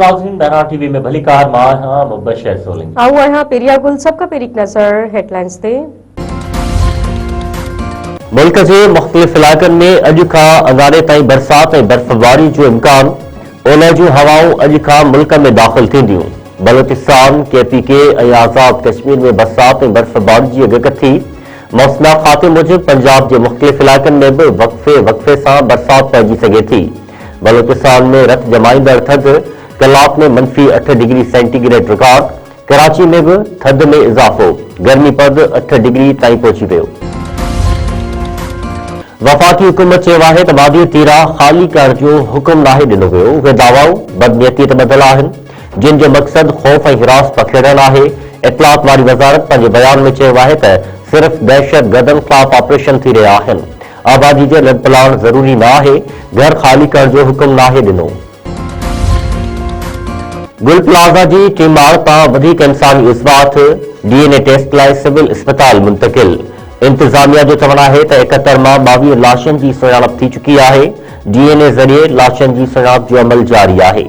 नाज़रीन बहरा टीवी में भली कार मां मुबशर सोलिंग आओ यहाँ पेरिया गुल सबका पेरिक नजर हेडलाइंस ते मुल्क के मुख्तलिफ इलाकन में अज का अगारे ताईं बरसात और बर्फबारी जो इम्कान ओलह जूं हवाऊं अज का मुल्क में दाखिल थींदियूं। बलोचिस्तान KPK और आज़ाद कश्मीर में बरसात और बर्फबारी की अगकथी। मौसम खाते मूजिब पंजाब के मुख्तलिफ इलाकन में भी वक्फे से बरसात पइजी सके थी। बलोचिस्तान में रत जमाईंदड़ थध कलाक में -8 डिग्री सेंटीग्रेड रिकॉर्ड। कराची में भी थध में इजाफो, गर्मी पद 8 डिग्री ताईं पहुंची वियो। वफाकी हुकूमत चयो आहे त वादी तीरा खाली करण जो हुकुम नाहे ॾिनो वियो। उहे दावाऊं बदनियतीअ ते ॿधल आहिनि, जिन जो मक़सद ख़ौफ़ ऐं हिरास पखेड़ण आहे। इतलात वारी वज़ारत पंहिंजे बयान में चयो आहे त सिर्फ़ दहशतगर्दनि ख़िलाफ़ ऑपरेशन थी रहिया आहिनि। आबादी जो लॾ प्लान ज़रूरी न आहे, घर खाली करण जो हुकुम नाहे ॾिनो। गुल प्लाज़ा जी टीमार तां वधीक इंसानी उज़वात DNA टेस्ट लाइ सिविल अस्पताल मुंतकिल। इंतजामिया जो चवण आहे त 71 मां 22 लाशनि की सुञाणप थी चुकी है। DNA ज़रिए लाशनि की सुञाणप जो अमल जारी है।